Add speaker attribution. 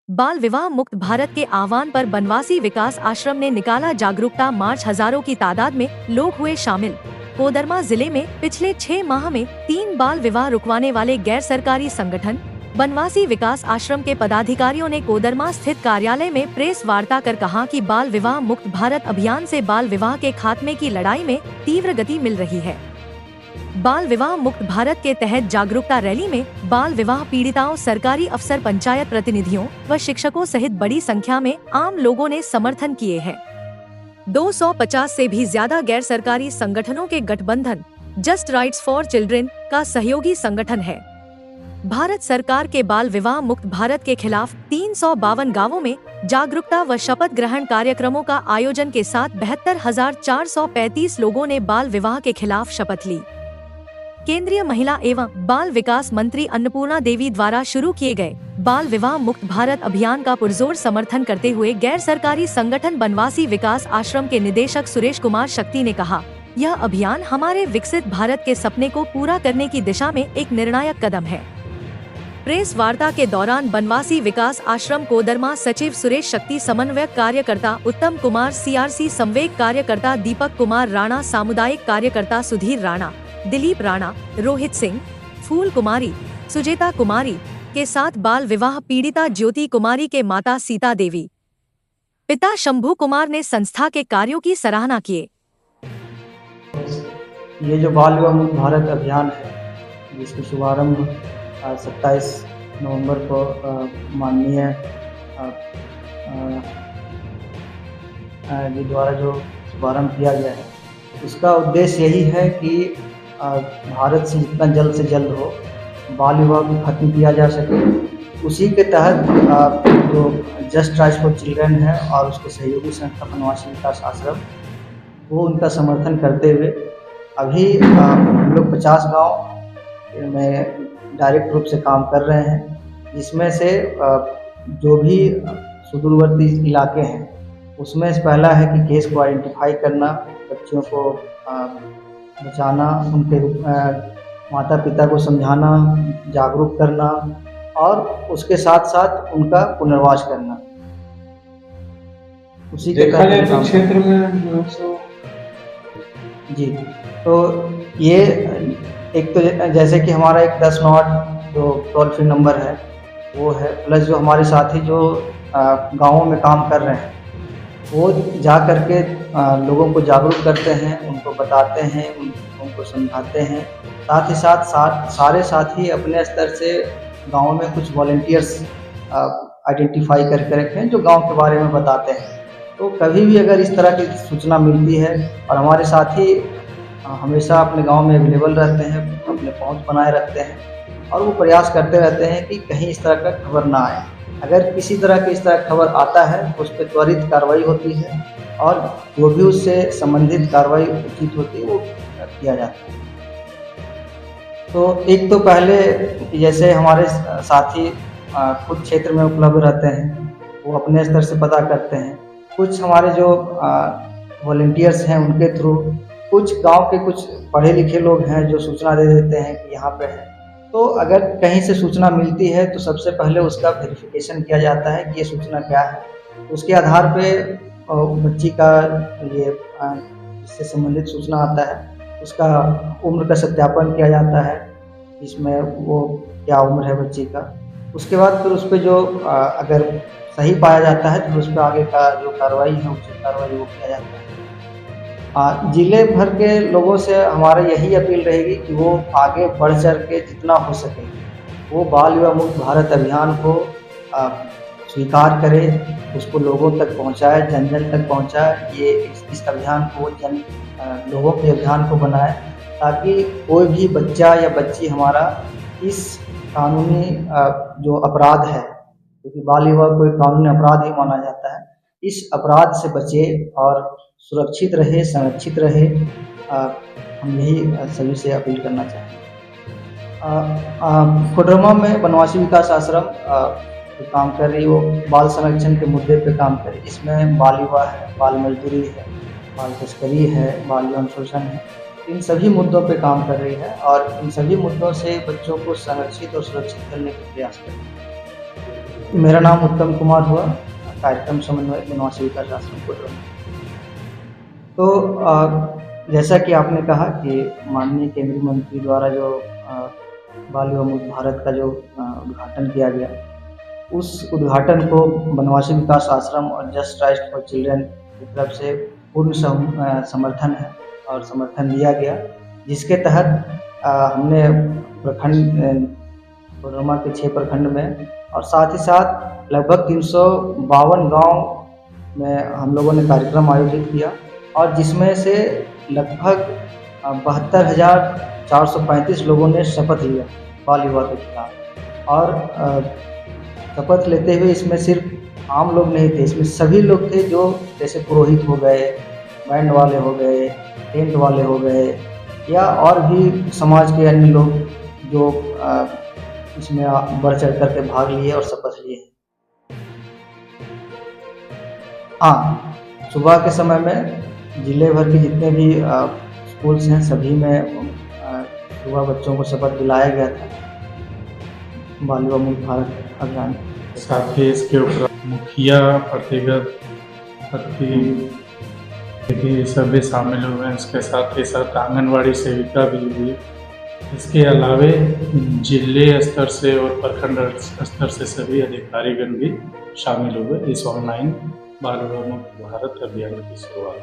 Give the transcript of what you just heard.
Speaker 1: बाल विवाह मुक्त भारत के आह्वान पर बनवासी विकास आश्रम ने निकाला जागरूकता मार्च। हजारों की तादाद में लोग हुए शामिल। कोडरमा जिले में पिछले 6 माह में 3 बाल विवाह रुकवाने वाले गैर सरकारी संगठन बनवासी विकास आश्रम के पदाधिकारियों ने कोडरमा स्थित कार्यालय में प्रेस वार्ता कर कहा कि बाल विवाह मुक्त भारत अभियान से बाल विवाह के खात्मे की लड़ाई में तीव्र गति मिल रही है। बाल विवाह मुक्त भारत के तहत जागरूकता रैली में बाल विवाह पीड़िताओं, सरकारी अफसर, पंचायत प्रतिनिधियों व शिक्षकों सहित बड़ी संख्या में आम लोगों ने समर्थन किए हैं। 250 से भी ज्यादा गैर सरकारी संगठनों के गठबंधन जस्ट राइट्स फॉर चिल्ड्रन का सहयोगी संगठन है। भारत सरकार के बाल विवाह मुक्त भारत के खिलाफ 352 गांवों में जागरूकता व शपथ ग्रहण कार्यक्रमों का आयोजन के साथ 72,435 लोगों ने बाल विवाह के खिलाफ शपथ ली। केंद्रीय महिला एवं बाल विकास मंत्री अन्नपूर्णा देवी द्वारा शुरू किए गए बाल विवाह मुक्त भारत अभियान का पुरजोर समर्थन करते हुए गैर सरकारी संगठन बनवासी विकास आश्रम के निदेशक सुरेश कुमार शक्ति ने कहा, यह अभियान हमारे विकसित भारत के सपने को पूरा करने की दिशा में एक निर्णायक कदम है। प्रेस वार्ता के दौरान बनवासी विकास आश्रम कोडरमा सचिव सुरेश शक्ति, समन्वयक कार्यकर्ता उत्तम कुमार, सीआरसी संवेग कार्यकर्ता दीपक कुमार राणा, सामुदायिक कार्यकर्ता सुधीर राणा, दिलीप राणा, रोहित सिंह, फूल कुमारी, सुजेता कुमारी के साथ बाल विवाह पीड़िता ज्योति कुमारी के माता सीता देवी, पिता शंभू कुमार ने संस्था के कार्यों की सराहना किए।
Speaker 2: ये जो बाल विवाह मुक्त भारत अभियान है, जिसका शुभारंभ 27 नवंबर को माननीय जी द्वारा जो शुभारंभ किया गया है, उसका उद्देश्य यही है कि भारत से जितना जल्द से जल्द हो बाल विवाह को खत्म किया जा सके। उसी के तहत जो जस्ट राइट्स फॉर चिल्ड्रन है और उसके सहयोगी संस्था बनवासी विकास आश्रम, वो उनका समर्थन करते हुए अभी हम लोग 50 गांव में डायरेक्ट रूप से काम कर रहे हैं, जिसमें से जो भी सुदूरवर्ती इलाके हैं उसमें से पहला है कि केस को आइडेंटिफाई करना, बच्चियों को बचाना, उनके माता पिता को समझाना, जागरूक करना और उसके साथ साथ उनका पुनर्वास करना। उसी के
Speaker 3: क्षेत्र में
Speaker 2: जी, तो ये एक तो जैसे कि हमारा एक 1098 जो टोल फ्री नंबर है वो है, प्लस जो हमारे साथी जो गाँवों में काम कर रहे हैं वो जा कर के लोगों को जागरूक करते हैं, उनको बताते हैं, उनको समझाते हैं। साथ ही साथ सारे साथी अपने स्तर से गाँव में कुछ वॉलंटियर्स आइडेंटिफाई करके रखे हैं जो गाँव के बारे में बताते हैं। तो कभी भी अगर इस तरह की सूचना मिलती है और हमारे साथी हमेशा अपने गांव में अवेलेबल रहते हैं, अपने पहुंच बनाए रखते हैं और वो प्रयास करते रहते हैं कि कहीं इस तरह का खबर ना आए। अगर किसी तरह की इस तरह खबर आता है तो उस पर त्वरित कार्रवाई होती है और जो भी उससे संबंधित कार्रवाई उचित होती है वो किया जाता है। तो एक तो पहले जैसे हमारे साथी कुछ क्षेत्र में उपलब्ध रहते हैं, वो अपने स्तर से पता करते हैं। कुछ हमारे जो वॉलंटियर्स हैं उनके थ्रू, कुछ गांव के कुछ पढ़े लिखे लोग हैं जो सूचना दे देते हैं कि यहाँ पे है। तो अगर कहीं से सूचना मिलती है तो सबसे पहले उसका वेरिफिकेशन किया जाता है कि ये सूचना क्या है। उसके आधार पे बच्ची का ये इससे संबंधित सूचना आता है, उसका उम्र का सत्यापन किया जाता है, इसमें वो क्या उम्र है बच्ची का। उसके बाद फिर उस पर जो अगर सही पाया जाता है तो फिर उस पर आगे का जो कार्रवाई है उचित कार्रवाई वो किया जाता है। जिले भर के लोगों से हमारा यही अपील रहेगी कि वो आगे बढ़ चढ़ के जितना हो सके वो बाल विवाह मुक्त भारत अभियान को स्वीकार करे, उसको लोगों तक पहुंचाए, जन जन तक पहुंचाए। ये इस अभियान को लोगों के अभियान को बनाए ताकि कोई भी बच्चा या बच्ची हमारा इस कानूनी जो अपराध है, क्योंकि बाल विवाह कोई कानूनी अपराध ही माना जाता है, इस अपराध से बचे और सुरक्षित रहे, संरक्षित रहे। हम यही सभी से अपील करना चाहेंगे। कोडरमा में बनवासी विकास आश्रम जो काम कर रही है वो बाल संरक्षण के मुद्दे पे काम कर रही है। इसमें बाल विवाह है, बाल मजदूरी है, बाल तस्करी है, बाल यौन शोषण है, इन सभी मुद्दों पे काम कर रही है और इन सभी मुद्दों से बच्चों को संरक्षित और सुरक्षित करने का प्रयास कर रही है। मेरा नाम उत्तम कुमार हुआ, कार्यक्रम समन्वयक बनवासी विकास आश्रम कोडरमा। तो जैसा कि आपने कहा कि माननीय केंद्रीय मंत्री द्वारा जो बाल विवाह मुक्त भारत का जो उद्घाटन किया गया, उस उद्घाटन को बनवासी विकास आश्रम और जस्ट ट्रस्ट फॉर चिल्ड्रन की तरफ से पूर्ण समर्थन है और समर्थन दिया गया, जिसके तहत हमने प्रखंड कोडरमा के 6 प्रखंड में और साथ ही साथ लगभग 352 गांव में हम लोगों ने कार्यक्रम आयोजित किया और जिसमें से लगभग 72,435 लोगों ने शपथ लिया बाल विवाह के खिलाफ। और शपथ लेते हुए इसमें सिर्फ आम लोग नहीं थे, इसमें सभी लोग थे, जो जैसे पुरोहित हो गए, बैंड वाले हो गए, टेंट वाले हो गए या और भी समाज के अन्य लोग जो इसमें बढ़ चढ़ करके भाग लिए और शपथ लिए। हाँ, सुबह के समय में जिले भर के जितने भी स्कूल्स हैं सभी में सुबह बच्चों को शपथ दिलाया गया था बाल विवाह मुक्त भारत अभियान।
Speaker 3: साथ ही इसके ऊपर मुखिया प्रतिगत सभी शामिल हुए, इसके साथ ही साथ आंगनवाड़ी सेविका भी हुई। इसके अलावे जिले स्तर से और प्रखंड स्तर से सभी अधिकारीगण भी शामिल हुए इस ऑनलाइन बाल विवाह मुक्त भारत अभियान की शुरुआत।